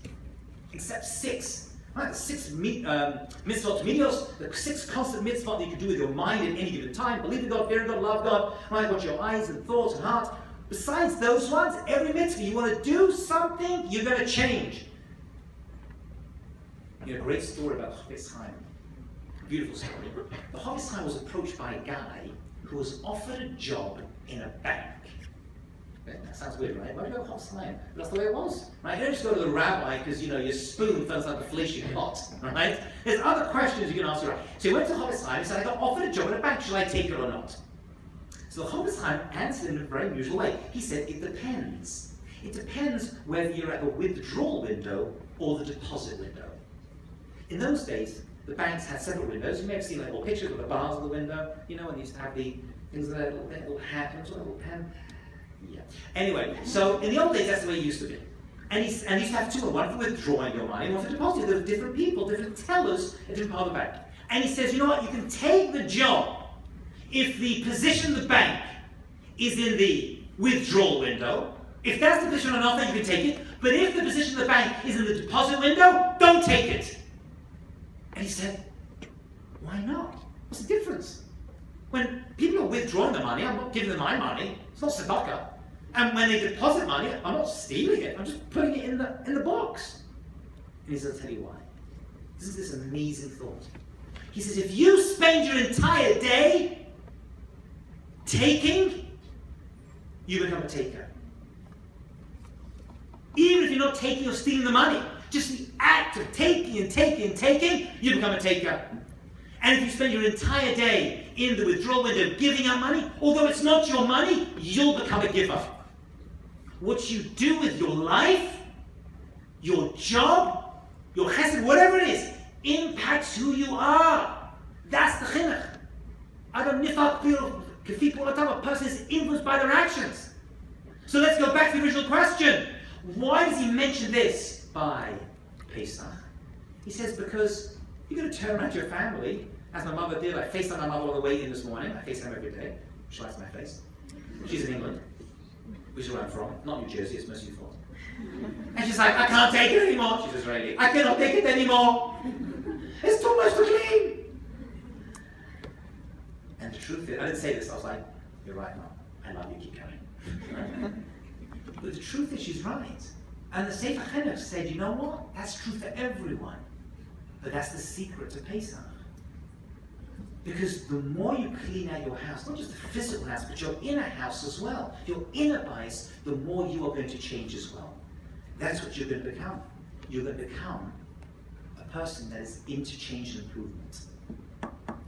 except 6. Right, the 6 mitzvot midios, the 6 constant mitzvot that you can do with your mind at any given time. Believe in God, fear in God, love God, right? Watch your eyes and thoughts and heart. Besides those ones, every mitzvah, you want to do something, you're going to change. You know, a great story about Chofetz Chaim. Beautiful story. The Chofetz Chaim was approached by a guy who was offered a job in a bank. That sounds weird, right? Why do you go to Chofetz Chaim? That's the way it was, right? You don't just go to the rabbi because, you know, your spoon feels like the flesh you got, right? There's other questions you can ask, right? So he went to Chofetz Chaim and said, I got offered a job in a bank, shall I take it or not? So the Chofetz Chaim answered in a very unusual way. He said, it depends. It depends whether you're at the withdrawal window or the deposit window. In those days, the banks had separate windows. You may have seen like little pictures with the bars of the window, you know, when they used to have the things with that little hat, and a little pen. Yeah. Anyway, so in the old days, that's the way it used to be. And he used to have two, one for withdrawing your money, one for depositing. There were different people, different tellers at different part of the bank. And he says, you know what, you can take the job if the position of the bank is in the withdrawal window. If that's the position on offer, you can take it. But if the position of the bank is in the deposit window, don't take it. And he said, why not? What's the difference? When people are withdrawing the money, I'm not giving them my money. It's not tzedakah. And when they deposit money, I'm not stealing it. I'm just putting it in the box. And he says, I'll tell you why. This is this amazing thought. He says, if you spend your entire day taking, you become a taker. Even if you're not taking or stealing the money, just the act of taking and taking and taking, you become a taker. And if you spend your entire day in the withdrawal window giving out money, although it's not your money, you'll become a giver. What you do with your life, your job, your chesed, whatever it is, impacts who you are. That's the chinuch. Adam nifak kefik a person is influenced by their actions. So let's go back to the original question. Why does he mention this by Pesach? He says because you're going to turn around to your family, as my mother did. I FaceTimed my mother all the way in this morning. I FaceTime every day. She likes my face. She's in England, which is where I'm from. Not New Jersey, it's mostly your fault. And she's like, I can't take it anymore. She's Israeli. I cannot take it anymore. It's too much to clean. And the truth is, I didn't say this, I was like, you're right, Mom. I love you, keep coming. But the truth is, she's right. And the Sefer Chinuch said, you know what? That's true for everyone. But that's the secret to Pesach. Because the more you clean out your house, not just the physical house, but your inner house as well, your inner bias, the more you are going to change as well. That's what you're going to become. You're going to become a person that is into change and improvement.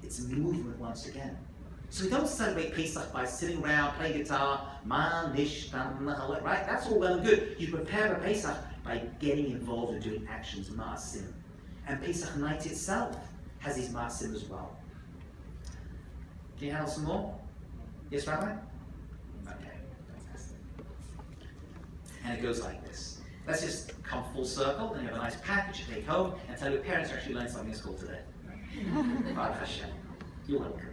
It's a movement once again. So we don't celebrate Pesach by sitting around, playing guitar, right? That's all well and good. You prepare for Pesach by getting involved in doing actions, ma'asim. And Pesach night itself has these ma'asim as well. Can you handle some more? Yes, Rabbi? Okay, fantastic. And it goes like this. Let's just come full circle, and you have a nice package to take home, and tell your parents you actually learned something in school today. Baruch Hashem. You're welcome.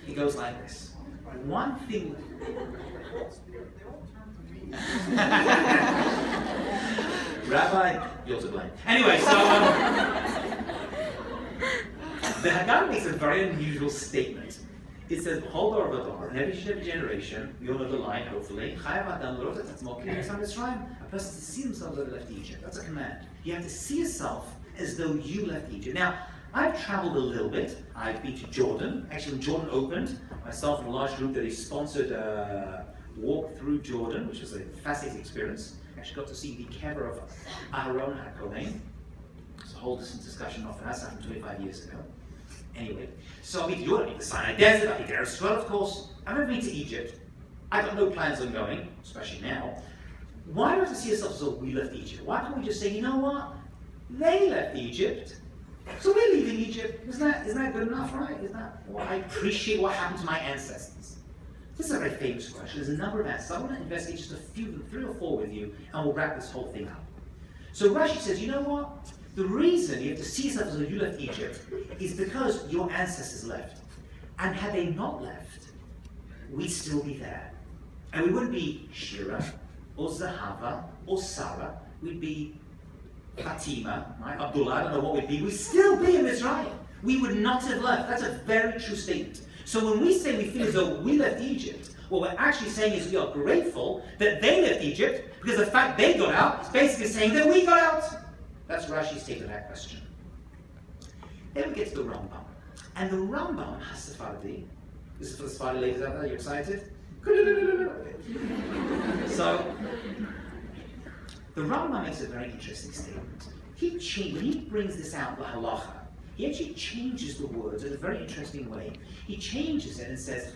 It goes like this. One thing. Rabbi, you're to blame. Anyway, so the Haggadah makes a very unusual statement. It says, in every generation, you'll know the line, hopefully, a person to see themselves as they left Egypt. That's a command. You have to see yourself as though you left Egypt. Now, I've traveled a little bit. I've been to Jordan. Actually, when Jordan opened, myself and a large group that he sponsored a walk through Jordan, which was a fascinating experience. Actually got to see the kever of Aharon HaKohen. It's a whole different discussion of that happened 25 years ago. Anyway, so I've been to Jordan, I've been to the Sinai Desert, I've been to Israel, of course. I've never been to Egypt. I've got no plans on going, especially now. Why do we have to see ourselves as though we left Egypt? Why can't we just say, you know what? They left Egypt, so we're leaving Egypt. Isn't that good enough, right? Isn't that, well, I appreciate what happened to my ancestors. This is a very famous question. There's a number of answers. I want to investigate just a few, 3 or 4 with you, and we'll wrap this whole thing up. So Rashi says, you know what? The reason you have to see yourself as though you left Egypt is because your ancestors left. And had they not left, we'd still be there. And we wouldn't be Shira, or Zahava, or Sarah. We'd be Fatima, right? Abdullah, I don't know what we'd be. We'd still be in Israel. We would not have left. That's a very true statement. So when we say we feel as though we left Egypt, what we're actually saying is we are grateful that they left Egypt, because the fact they got out is basically saying that we got out. That's Rashi's take on that question. Then we get to the Rambam. And the Rambam has Sephardi. This is for the Sephardi ladies out there, you excited? So, the Rambam makes a very interesting statement. When he brings this out, the halacha, he actually changes the words in a very interesting way. He changes it and says,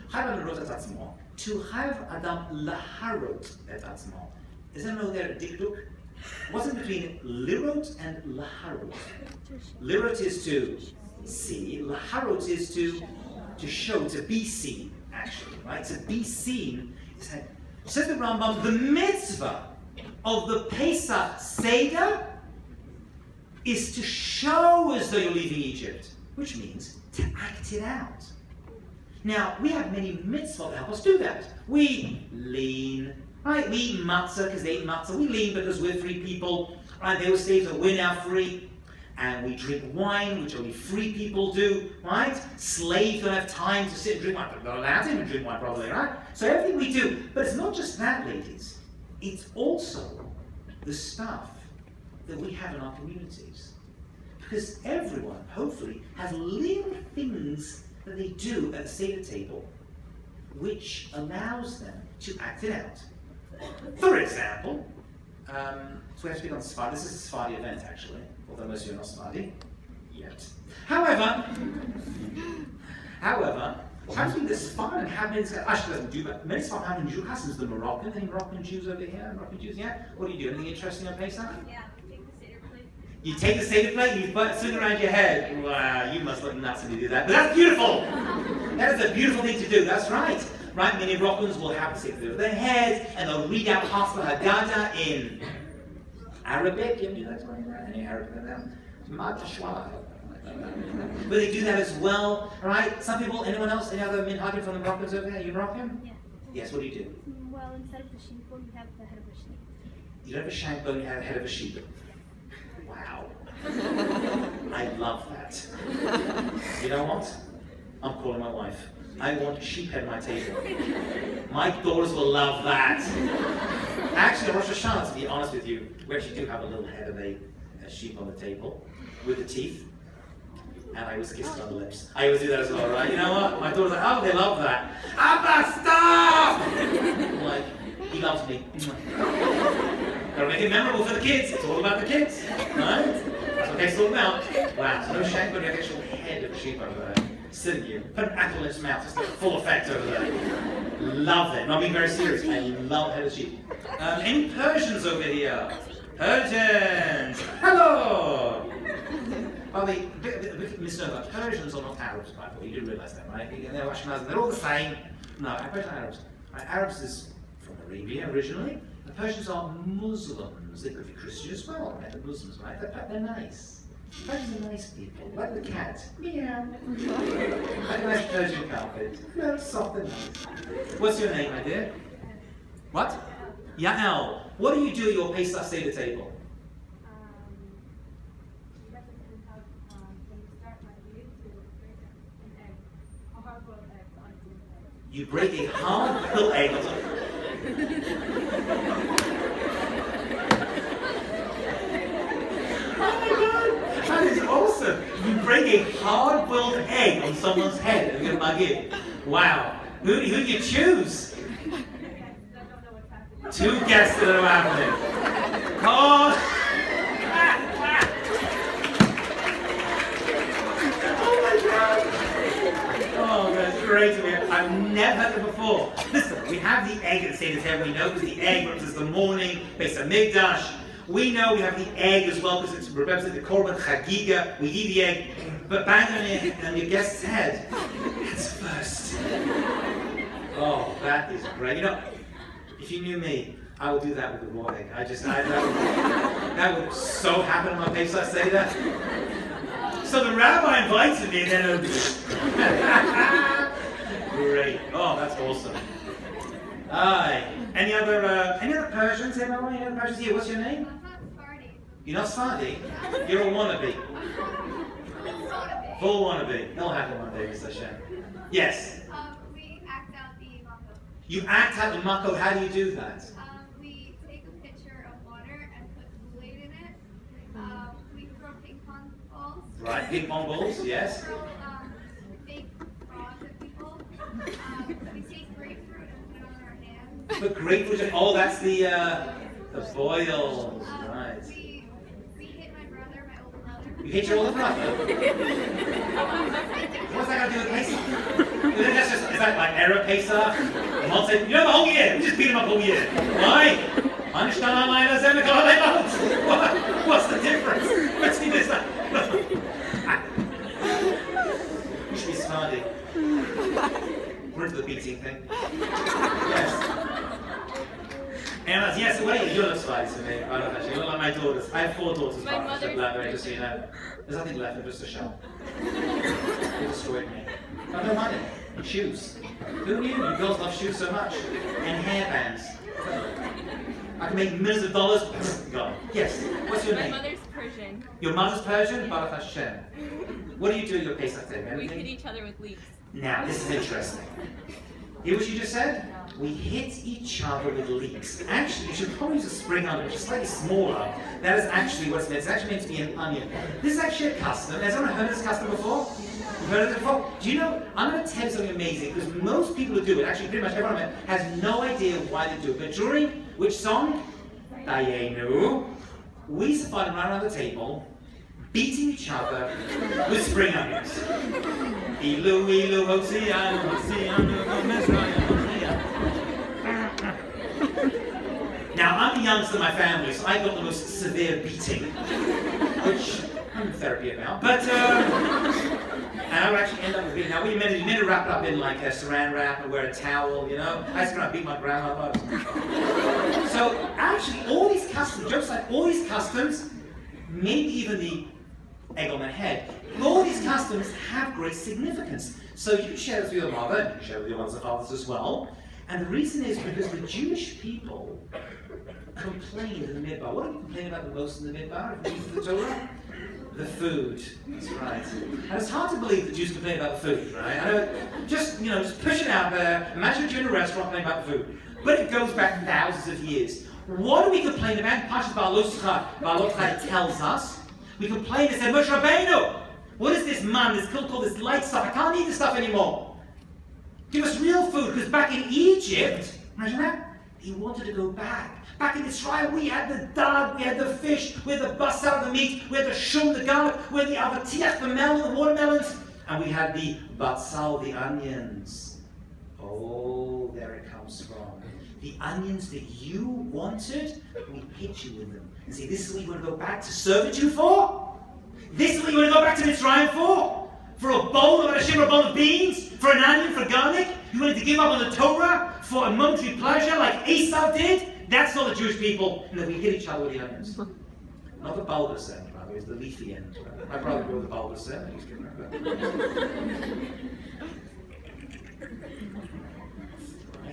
to have Adam laharot et atzmo. Is there no there a dikduk? What's in between lirot and laharot? Lirot is to see, laharot is to show, to be seen, actually, right? To be seen. Says the Rambam, the mitzvah of the Pesach Seder is to show as though you're leaving Egypt, which means to act it out. Now, we have many mitzvot that help us do that. We lean, right? We eat matzah because they eat matzah. We lean because we're free people, right? They were slaves, but we're now free. And we drink wine, which only free people do, right? Slaves don't have time to sit and drink wine. They're not allowed to even drink wine, probably, right? So everything we do. But it's not just that, ladies. It's also the stuff that we have in our communities. Because everyone, hopefully, has little things that they do at the Seder table which allows them to act it out. For example, so we have to speak on Sephardi. This is a Sephardi event, actually, although most of you are not Sephardi yet. However, I think the Sephardim have many, actually doesn't do, but many Sephardim have Jew customs. The Moroccan, any Moroccan Jews over here? Moroccan Jews, yeah? What do you do? Anything interesting on Pesach?
Yeah, take the Seder plate.
You take the Seder plate and you put it around your head. Wow, you must look nuts when you do that. But that's beautiful! That is a beautiful thing to do, that's right. Right, many Moroccans will have the Seder plate over their head and they'll read out parts of the Haggadah in Arabic. You ever do that to anyone? Any Arabic in them? But they do that as well, right? Some people, anyone else, any other minhagim from the Moroccans over there? You Moroccan?
Yeah.
Yes, what do you do?
Well, instead of the sheep bone, you have the head of a sheep.
You don't have a shank bone, you have the head of a sheep. Wow. I love that. You know what? I'm calling my wife. I want a sheep head at my table. My daughters will love that. Actually, on Rosh Hashanah, to be honest with you, we actually do have a little head of a sheep on the table with the teeth. And I always kiss it on the lips. I always do that as well, right? You know what? My daughter's like, oh, they love that. Abba, stop! I'm like, he loves me. Gotta make it memorable for the kids. It's all about the kids, right? That's what it's all about. Wow, so no shank, but you have the actual head of a sheep over there. Sitting here, put an apple in its mouth, just like full effect over there. Love it. Not being very serious. I love head of sheep. Any Persians over here? Persians! Hello! By the way, a bit misnomer, Persians are not Arabs, by the way, you do realise that, right? They're Ashkenazim, they're all the same. No, Persians are Arabs. Arabs is from Arabia originally. The Persians are Muslims. They could be Christian as well, right? They're Muslims, right? They're nice. Persians are nice people, like the cat. Meow. Like a nice Persian carpet. No, soft and nice. What's your name, my dear? What? Yael. What do you do at your Pesach Seder table? You break a hard-boiled egg. Oh my God, that is awesome. You break a hard-boiled egg on someone's head and you're gonna magid. Wow. Who do you choose? Two guests that are happening. Oh. Oh, that's great to hear. I've never heard it before. Listen, we have the egg at the Seder's head. We know because the egg represents the morning, based on Mikdash. We know we have the egg as well because it represents the Korban Chagiga. We eat the egg, but bang on your guest's head. That's first. Oh, that is great. You know, if you knew me, I would do that with the raw egg. That would so happen on my Pesach Seder. So the rabbi invited me, and then it would be great. Oh, that's awesome. Aye. Any other Persians? Any other Persians here? What's your name?
I'm not Sephardi.
You're not Sephardi? You're a wannabe. Full wannabe. It'll happen one day, Mr. Hashem. Yes.
We act out the mako.
You act out the mako. How do you do that?
We take a pitcher of water and put Kool-Aid in it. We throw ping pong balls.
Right, ping pong balls. Yes.
We throw fake frogs at people. We take grapefruit and put it on our hands.
But grapefruit. Oh, that's the boils. Right.
We hit my brother, my older brother.
You hit your older brother? What's that got to do with Pesach? Is that like Erev Pesach? Mom said, you know the whole year, we just beat him up all year. Why? What's the difference? What's the difference? You should be smarty. We're into the beating thing. Yes. And yes, wait, you look slightly to me. I don't actually. You look like my daughters. I have 4 daughters,
My
but
mother's
just so you know. There's nothing left, just a shell. You destroyed me. I have no money. Shoes. Who knew? You girls love shoes so much. And hairbands. I can make millions of dollars. Gone. Yes. What's your
My
name?
mother's Persian.
Your mother's Persian? Baruch Hashem. What do you do at your Pesach day?
We
Anything?
hit each other with leaves.
Now, this is interesting. Hear what you just said? We hit each other with leeks. Actually, you should probably use a spring onion, which is slightly smaller. That is actually what it's meant. It's actually meant to be an onion. This is actually a custom. Has anyone heard of this custom before? You've heard of it before? Do you know, I'm going to tell you something amazing, because most people who do it, actually pretty much everyone has no idea why they do it. But during which song? Dayenu. We used to find them right around the table, beating each other with spring onions. Ilu, ilu, hosianu, hosianu, Mizrayim, hosianu. Now, I'm the youngest of my family, so I got the most severe beating, which I'm in therapy about. But, and I would actually end up with beating. Now, we meant to wrap it up in like a saran wrap and wear a towel, you know? I used to beat my grandma up. So, actually, all these customs, jokes like all these customs, maybe even the egg on the head, all these customs have great significance. So you can share this with your mother, you can share it with your mothers and fathers as well. And the reason is because the Jewish people complained in the Midbar. What do we complain about the most in the Midbar? If we read the Torah? The food. That's right. And it's hard to believe that Jews complain about the food, right? I know, just push it out there. Imagine you're in a restaurant complaining about the food. But it goes back thousands of years. What do we complain about? Pashas Ba'alochai tells us. We complain and say, Moshe Rabbeinu, what is this man, this called this light stuff? I can't eat this stuff anymore. Give us real food, because back in Egypt, imagine that, he wanted to go back. Back in Israel, we had the dog, we had the fish, we had the basar, the meat, we had the shum, the garlic, we had the avatiach, the melon, the watermelons, and we had the batzal, the onions. Oh, there it comes from. The onions that you wanted, we hit you with them. And say, this is what you want to go back to servitude for? This is what you want to go back to Mitzrayim for? For a bowl of a bowl of beans? For an onion? For garlic? You wanted to give up on the Torah for a momentary pleasure like Esau did? That's not the Jewish people. And then we hit each other with the onions. Not the bulbous end, by the way, it's the leafy end. My brother grew the bulbous end. He's good.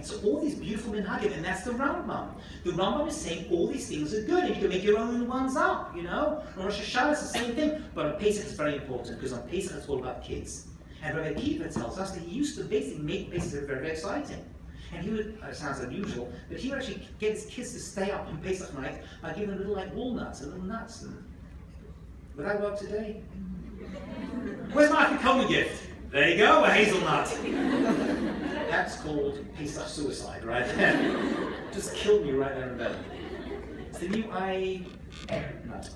So all these beautiful minhagim, and that's the Rambam. The Rambam is saying all these things are good, and you can make your own ones up, you know? On Rosh Hashanah it's the same thing, but on Pesach it's very important, because on Pesach it's all about kids. And Rabbi Akiva tells us that he used to basically make Pesach very, very exciting. And he would, it sounds unusual, but he would actually get his kids to stay up on Pesach night by giving them little like walnuts and little nuts. And would that work today? Where's my Afikoman gift? There you go, a hazelnut. That's called Pesach suicide, right there. Just killed me right there and then. It's the new nut.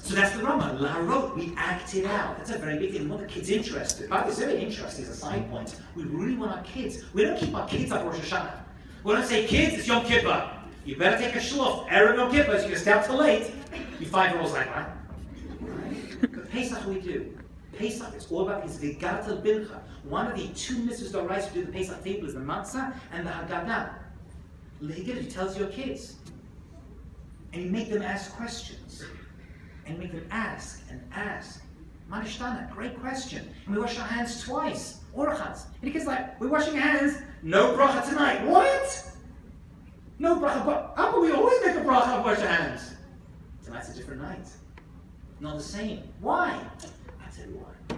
So that's the Rambam. Laharot, we act it out. That's a very big thing. We want the kids interested. But it's very interesting as a side point. We really want our kids. We don't keep our kids up Rosh Hashanah. We don't say, kids, it's Yom Kippur. You better take a shluff. Erev Yom Kippur, so you can stay up till late. You 5-year-olds like, what? But Pesach we do. Pesach, it's all about his Vigatal Bilcha. One of the 2 mitzvahs that rise to do the Pesach table is the matzah and the Haggadah. He tells your kids. And you make them ask questions. And you make them ask and ask. Manishtana, great question. And we wash our hands twice. Orchats. And the kid's like, we're washing our hands. No bracha tonight. What? No bracha. But how can we always make a bracha and wash our hands? Tonight's a different night. Not the same. Why? I'll tell you why.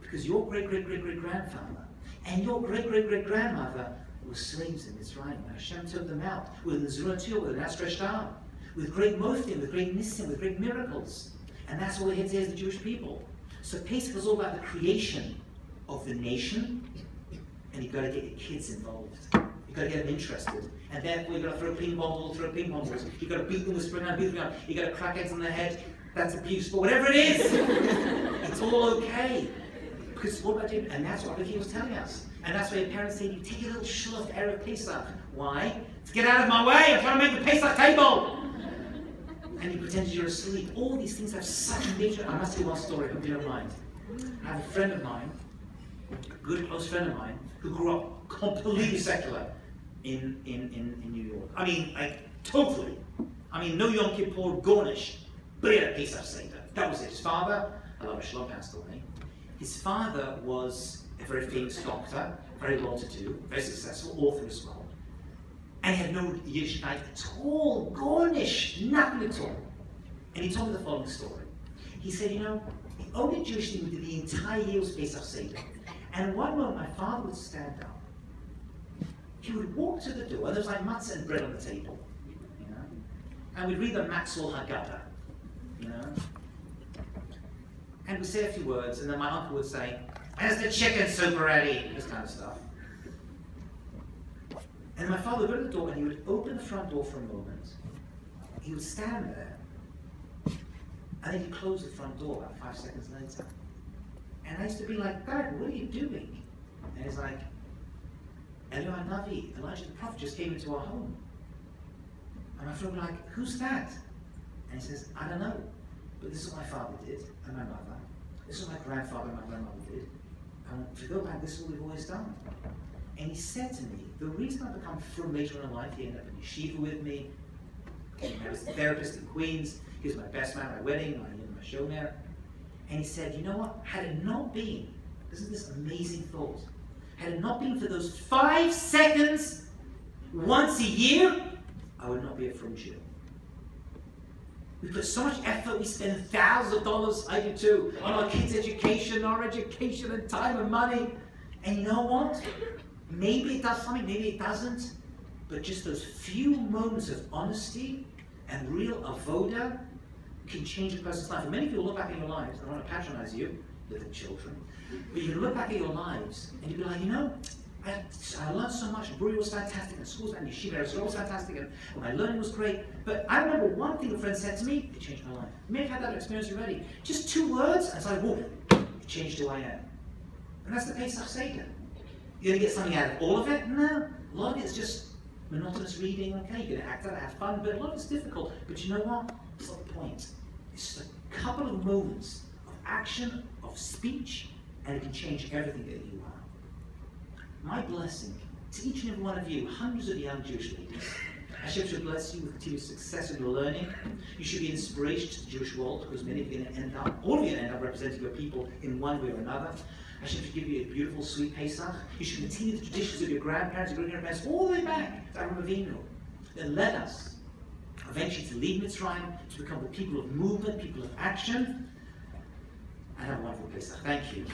Because your great-great-great-great-grandfather and your great-great-great-grandmother were slaves in Mitzrayim. And Hashem took them out with the Zuratul, with an outstretched arm, with great mothim, with great nissim, with great miracles. And that's what we're here today as the Jewish people. So Pesach is all about the creation of the nation, and you've got to get your kids involved. You've got to get them interested. And therefore you've got to throw ping pong balls, You've got to beat them with spring iron, You've got to crack eggs on their head. That's abuse. But whatever it is, it's all okay. Because it's all about you. And that's what Rabbi Akiva was telling us. And that's why your parents say, you take a little shluff Erev Pesach. Why? To get out of my way, I'm trying to make the Pesach table. And you pretend you're asleep. All these things have such a major... I must tell you one story, hope you don't mind. I have a friend of mine, a good close friend of mine, who grew up completely secular in New York. I mean, like, totally. I mean, no Yom Kippur, Gornish, but he had a Pesach Seder. That was it. His father, I love Shalom passed away. His father was a very famous doctor, very well-to-do, very successful, author as well. And he had no Yiddishkeit at all, Gornish, nothing at all. And he told me the following story. He said, you know, the only Jewish thing we did the entire year was Pesach Seder. And one moment my father would stand up. He would walk to the door, and there was like matzah and bread on the table, you know? And we'd read the Maxwell Haggadah, you know? And we'd say a few words, and then my uncle would say, "Where's the chicken soup already?" This kind of stuff. And my father would go to the door, and he would open the front door for a moment. He would stand there, and then he'd close the front door about 5 seconds later. And I used to be like, "Dad, what are you doing?" And he's like, "Eliyahu Navi, Elijah the prophet just came into our home." And my friend would be like, "Who's that?" And he says, "I don't know, but this is what my father did, and my mother. This is what my grandfather and my grandmother did. And if you go back, this is what we've always done." And he said to me, the reason I've become frum later in life, he ended up in yeshiva with me, I was a therapist in Queens, he was my best man at my wedding, my shomer. And he said, you know what, had it not been, this is this amazing thought, had it not been for those 5 seconds once a year, I would not be a frum Jew. We put so much effort, we spend thousands of dollars, I do too, on our kids' education, and time and money. And you know what? Maybe it does something, maybe it doesn't. But just those few moments of honesty and real avoda can change a person's life. And many of you will look back in your lives, I don't want to patronize you, little children, but you look back at your lives and you'll be like, you know, I learned so much, and Bruriah was fantastic, and schools and yeshiva was fantastic, and my learning was great. But I remember one thing a friend said to me, it changed my life. You may have had that experience already. Just 2 words, and it's like, whoa, it changed who I am. And that's the Pesach Seder. You're going to get something out of all of it? No. A lot of it's just monotonous reading, okay, you're going to act out, have fun, but a lot of it's difficult. But you know what? It's not the point. It's just a couple of moments of action, of speech, and it can change everything that you are. My blessing to each and every one of you, hundreds of young Jewish ladies, Hashem should bless you with continued success in your learning. You should be inspiration to the Jewish world, because many of you are going to end up, all of you are going to end up representing your people in one way or another. Hashem should give you a beautiful, sweet Pesach. You should continue the traditions of your grandparents, your great-grandparents, all the way back to Avraham Avinu. Then led us eventually to leave Mitzrayim, to become the people of movement, people of action. And have a wonderful Pesach. Thank you.